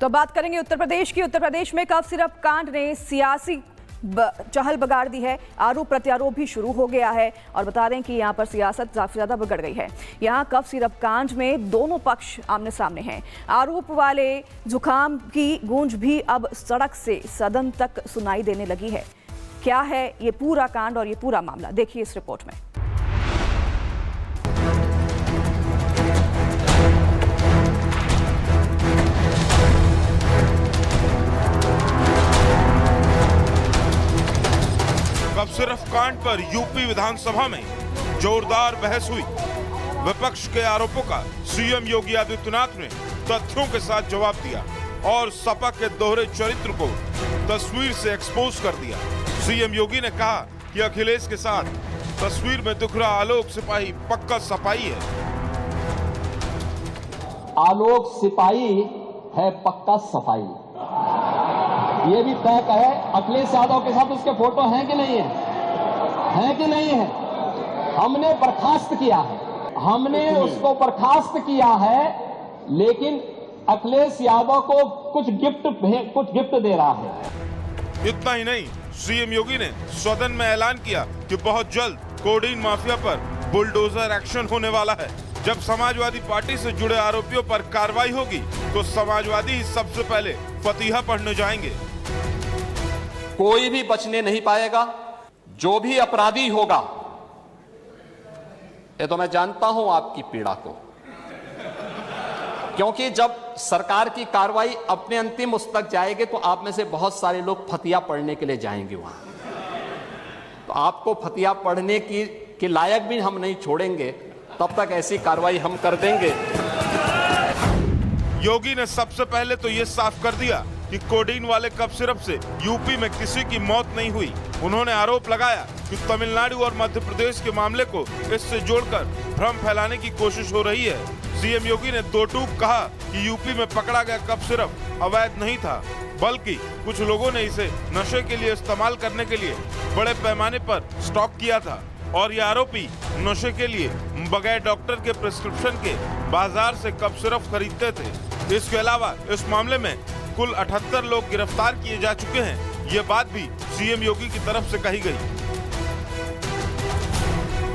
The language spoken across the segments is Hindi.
तो बात करेंगे उत्तर प्रदेश की। उत्तर प्रदेश में कफ सिरप कांड ने सियासी चहल बगाड़ दी है। आरोप प्रत्यारोप भी शुरू हो गया है और बता दें कि यहाँ पर सियासत काफी ज्यादा बिगड़ गई है। यहाँ कफ सिरप कांड में दोनों पक्ष आमने सामने हैं। आरोप वाले जुकाम की गूंज भी अब सड़क से सदन तक सुनाई देने लगी है। क्या है ये पूरा कांड और ये पूरा मामला, देखिए इस रिपोर्ट में। कफ सिरप कांड पर यूपी विधानसभा में जोरदार बहस हुई। विपक्ष के आरोपों का सीएम योगी आदित्यनाथ ने तथ्यों के साथ जवाब दिया और सपा के दोहरे चरित्र को तस्वीर से एक्सपोज कर दिया। सीएम योगी ने कहा कि अखिलेश के साथ तस्वीर में दिख रहा आलोक सिपाही पक्का सपाई है। आलोक सिपाही है पक्का सफाई। ये भी तय है अखिलेश यादव के साथ उसके फोटो हैं कि नहीं है कि नहीं है। हमने बर्खास्त किया है, हमने उसको बर्खास्त किया है, लेकिन अखिलेश यादव को कुछ गिफ्ट दे रहा है। इतना ही नहीं, सीएम योगी ने सदन में ऐलान किया कि बहुत जल्द कोडीन माफिया पर बुलडोजर एक्शन होने वाला है। जब समाजवादी पार्टी से जुड़े आरोपियों पर कार्रवाई होगी तो समाजवादी ही सबसे पहले फतीहा पढ़ने जाएंगे। कोई भी बचने नहीं पाएगा। जो भी अपराधी होगा, ये तो मैं जानता हूं आपकी पीड़ा को, क्योंकि जब सरकार की कार्रवाई अपने अंतिम उस तक जाएगी तो आप में से बहुत सारे लोग फतिया पढ़ने के लिए जाएंगे वहां। तो आपको फतिया पढ़ने के लायक भी हम नहीं छोड़ेंगे, तब तक ऐसी कार्रवाई हम कर देंगे। योगी ने सबसे पहले तो ये साफ कर दिया कि कोडीन वाले कफ सिरप से यूपी में किसी की मौत नहीं हुई। उन्होंने आरोप लगाया कि तमिलनाडु और मध्य प्रदेश के मामले को इससे जोड़कर भ्रम फैलाने की कोशिश हो रही है। सीएम योगी ने दो टूक कहा कि यूपी में पकड़ा गया कफ सिरप अवैध नहीं था, बल्कि कुछ लोगों ने इसे नशे के लिए इस्तेमाल करने के लिए बड़े पैमाने पर स्टॉक किया था और ये आरोपी नशे के लिए बगैर डॉक्टर के प्रिस्क्रिप्शन के बाजार से कफ सिरप खरीदते थे। इसके अलावा इस मामले में कुल 78 लोग गिरफ्तार किए जा चुके हैं। ये बात भी सीएम योगी की तरफ से कही गई।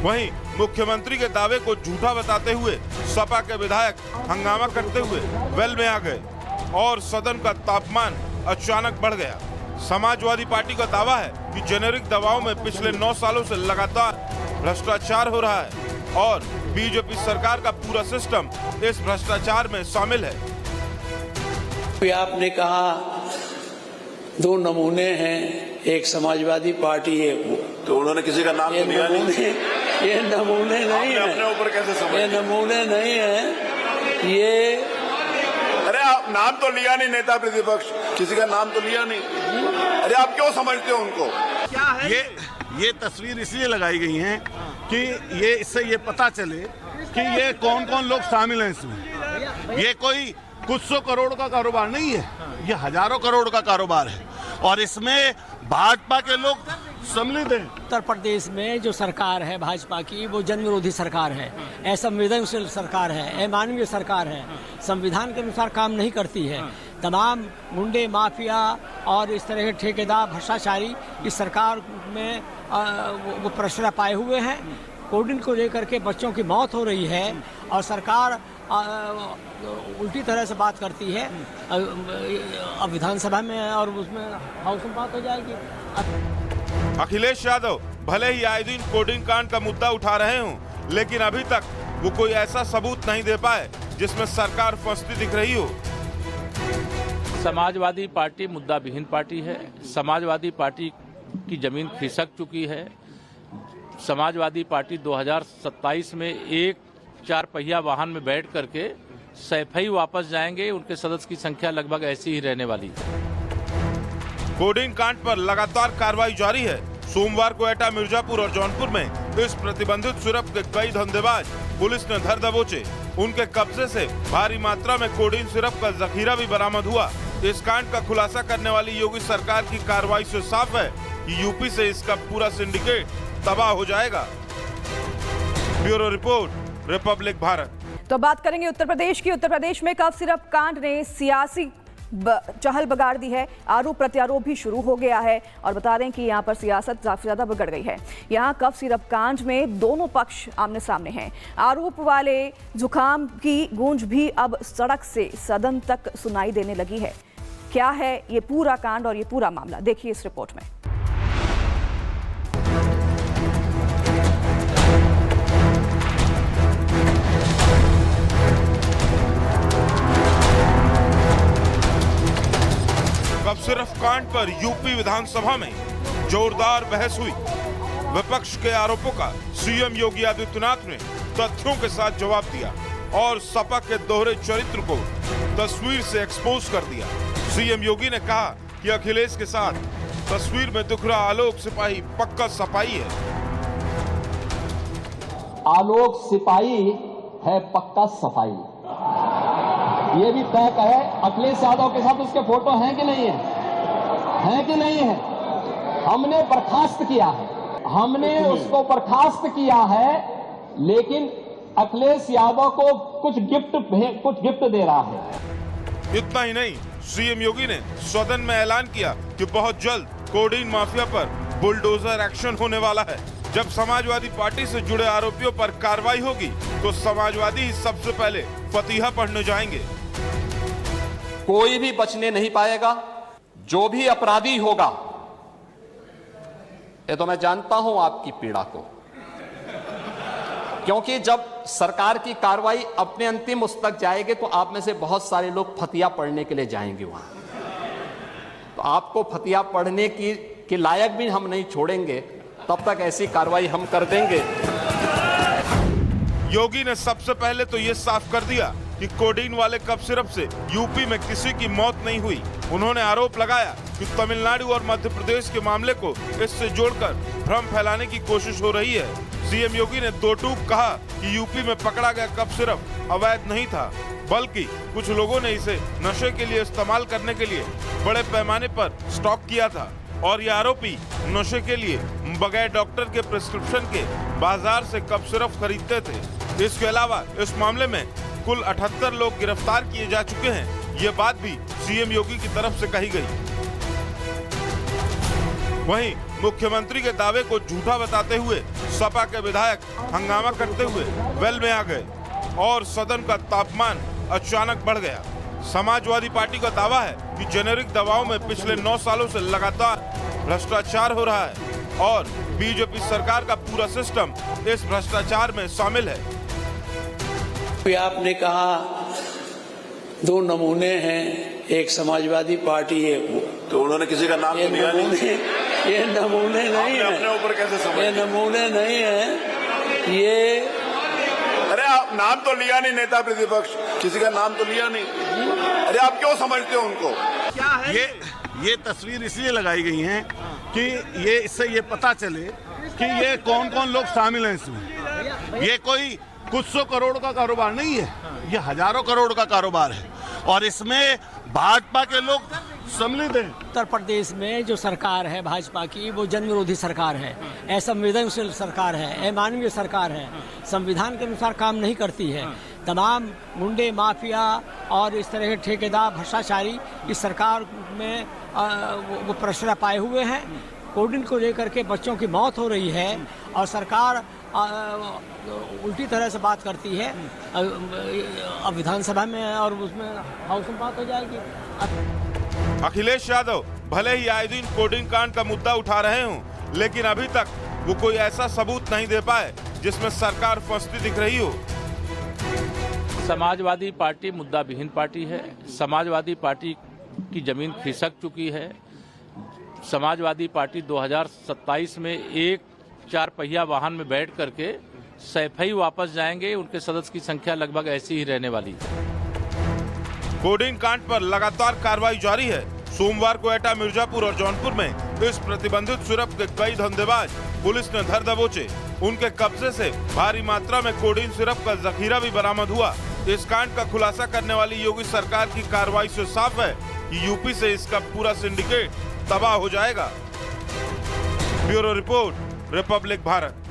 वहीं मुख्यमंत्री के दावे को झूठा बताते हुए सपा के विधायक हंगामा करते हुए वेल में आ गए और सदन का तापमान अचानक बढ़ गया। समाजवादी पार्टी का दावा है कि जेनेरिक दवाओं में पिछले 9 सालों से लगातार भ्रष्टाचार हो रहा है और बीजेपी सरकार का पूरा सिस्टम इस भ्रष्टाचार में शामिल है। आपने कहा 2 नमूने हैं, एक समाजवादी पार्टी, एक वो। तो उन्होंने किसी का नाम लिया नहीं। ये नमूने नहीं है, अपने ऊपर कैसे समझ? ये नमूने नहीं है। ये अरे आप नाम तो लिया नहीं, नेता प्रतिपक्ष किसी का नाम तो लिया नहीं। अरे आप क्यों समझते हो उनको? क्या है ये तस्वीर इसलिए लगाई गई है कि ये इससे ये पता चले कि ये कौन कौन लोग शामिल हैं इसमें। ये कोई कुछ 100 करोड़ का कारोबार नहीं है, ये हजारों करोड़ का कारोबार है और इसमें भाजपा के लोग सम्मिलित हैं। उत्तर प्रदेश में जो सरकार है भाजपा की, वो जन विरोधी सरकार है, असंवेदनशील सरकार है, अमानवीय सरकार है, संविधान के अनुसार काम नहीं करती है। तमाम गुंडे माफिया और इस तरह के ठेकेदार भ्रष्टाचारी इस सरकार में वो प्रश्रय पाए हुए हैं। कोडिन को लेकर के बच्चों की मौत हो रही है और सरकार उल्टी तरह से बात करती है। अब विधानसभा में और उसमें हाउस में बात हो जाएगी। अखिलेश यादव भले ही आए दिन कोडीन कांड का मुद्दा उठा रहे हों, लेकिन अभी तक वो कोई ऐसा सबूत नहीं दे पाए जिसमें सरकार फंसती दिख रही हो। समाजवादी पार्टी मुद्दा विहीन पार्टी है। समाजवादी पार्टी की जमीन खिसक चुकी है। समाजवादी पार्टी 2027 में एक 4 पहिया वाहन में बैठ करके सैफई वापस जाएंगे। उनके सदस्य की संख्या लगभग ऐसी ही रहने वाली है। कोडीन कांड पर लगातार कार्रवाई जारी है। सोमवार को एटा, मिर्जापुर और जौनपुर में इस प्रतिबंधित सिरप के कई धंधेबाज पुलिस ने धर दबोचे। उनके कब्जे से भारी मात्रा में कोडीन सिरप का जखीरा भी बरामद हुआ। इस कांड का खुलासा करने वाली योगी सरकार की कार्रवाई से साफ है कि यूपी से इसका पूरा सिंडिकेट तबाह हो जाएगा। Bureau report, Republic Bharat. तो बात करेंगे उत्तर प्रदेश की। उत्तर प्रदेश में कफ सिरप कांड ने सियासी चहल बगाड़ दी है। आरोप प्रत्यारोप भी शुरू हो गया है और बता दें कि यहाँ पर सियासत काफी ज्यादा बिगड़ गई है। यहाँ कफ सिरप कांड में दोनों पक्ष आमने सामने हैं। आरोप वाले जुकाम की गूंज भी अब सड़क से सदन तक सुनाई देने लगी है। क्या है ये पूरा कांड और ये पूरा मामला, देखिए इस रिपोर्ट में। कफ सिरप कांड पर यूपी विधानसभा में जोरदार बहस हुई। विपक्ष के आरोपों का सीएम योगी आदित्यनाथ ने तथ्यों के साथ जवाब दिया और सपा के दोहरे चरित्र को तस्वीर से एक्सपोज कर दिया। सीएम योगी ने कहा कि अखिलेश के साथ तस्वीर में दिख रहा आलोक सिपाही पक्का सपाई है। आलोक सिपाही है पक्का सफाई, ये भी तय है। अखिलेश यादव के साथ उसके फोटो हैं कि नहीं है? हैं कि नहीं है? हमने बर्खास्त किया है, हमने उसको बर्खास्त किया है, लेकिन अखिलेश यादव को कुछ गिफ्ट दे रहा है। इतना ही नहीं, सीएम योगी ने सदन में ऐलान किया कि बहुत जल्द कोडीन माफिया पर बुलडोजर एक्शन होने वाला है। जब समाजवादी पार्टी से जुड़े आरोपियों पर कार्रवाई होगी तो समाजवादी ही सबसे पहले फतीहा पढ़ने जाएंगे। कोई भी बचने नहीं पाएगा। जो भी अपराधी होगा, ये तो मैं जानता हूं आपकी पीड़ा को, क्योंकि जब सरकार की कार्रवाई अपने अंतिम उस तक जाएगी तो आप में से बहुत सारे लोग फतिया पढ़ने के लिए जाएंगे वहां। तो आपको फतिया पढ़ने की लायक भी हम नहीं छोड़ेंगे, तब तक ऐसी कार्रवाई हम कर देंगे। योगी ने सबसे पहले तो ये साफ कर दिया कि कोडीन वाले कफ सिरप से यूपी में किसी की मौत नहीं हुई। उन्होंने आरोप लगाया कि तमिलनाडु और मध्य प्रदेश के मामले को इससे जोड़कर भ्रम फैलाने की कोशिश हो रही है। सीएम योगी ने दो टूक कहा कि यूपी में पकड़ा गया कफ सिरप अवैध नहीं था, बल्कि कुछ लोगों ने इसे नशे के लिए इस्तेमाल करने के लिए बड़े पैमाने पर स्टॉक किया था और ये आरोपी नशे के लिए बगैर डॉक्टर के प्रिस्क्रिप्शन के बाजार से कफ सिरप खरीदते थे। इसके अलावा इस मामले में कुल 78 लोग गिरफ्तार किए जा चुके हैं। ये बात भी सीएम योगी की तरफ से कही गई। वहीं मुख्यमंत्री के दावे को झूठा बताते हुए सपा के विधायक हंगामा करते हुए वेल में आ गए और सदन का तापमान अचानक बढ़ गया। समाजवादी पार्टी का दावा है कि जेनेरिक दवाओं में पिछले 9 सालों से लगातार भ्रष्टाचार हो रहा है और बीजेपी सरकार का पूरा सिस्टम इस भ्रष्टाचार में शामिल है। आपने कहा 2 नमूने हैं, एक समाजवादी पार्टी है। तो उन्होंने किसी का नाम तो लिया नहीं। ये नमूने नहीं है, अपने ऊपर कैसे समझ? ये नमूने नहीं है, ये अरे आप नाम तो लिया नहीं, नेता प्रतिपक्ष किसी का नाम तो लिया नहीं। अरे आप क्यों समझते हो उनको? क्या है ये तस्वीर इसलिए लगाई गई है कि ये इससे ये पता चले कि ये कौन कौन लोग शामिल हैं इसमें। ये कोई कुछ 100 करोड़ का कारोबार नहीं है, ये हजारों करोड़ का कारोबार है और इसमें भाजपा के लोग सम्मिलित हैं। उत्तर प्रदेश में जो सरकार है भाजपा की, वो जन विरोधी सरकार है, असंवेदनशील सरकार है, अमानवीय सरकार है, संविधान के अनुसार काम नहीं करती है। तमाम गुंडे माफिया और इस तरह के ठेकेदार भ्रष्टाचारी इस सरकार में वो प्रश्रय पाए हुए हैं। कोडिन को लेकर के बच्चों की मौत हो रही है और सरकार उल्टी तरह से बात करती है। अब विधानसभा में और उसमें हाउस में बात हो जाएगी। अखिलेश यादव भले ही आए दिन कोडिन कांड का मुद्दा उठा रहे हों, लेकिन अभी तक वो कोई ऐसा सबूत नहीं दे पाए जिसमें सरकार फंसती दिख रही हो। समाजवादी पार्टी मुद्दा विहीन पार्टी है। समाजवादी पार्टी की जमीन खिसक चुकी है। समाजवादी पार्टी 2027 में एक 4 पहिया वाहन में बैठ करके सैफई वापस जाएंगे। उनके सदस्य की संख्या लगभग ऐसी ही रहने वाली है। कोडिन कांड पर लगातार कार्रवाई जारी है। सोमवार को एटा, मिर्जापुर और जौनपुर में इस प्रतिबंधित सिरप के कई धंधेबाज पुलिस ने धर दबोचे। उनके कब्जे से भारी मात्रा में कोडिन सिरप का जखीरा भी बरामद हुआ। इस कांड का खुलासा करने वाली योगी सरकार की कार्रवाई से साफ है कि यूपी से इसका पूरा सिंडिकेट तबाह हो जाएगा। Bureau report, Republic Bharat.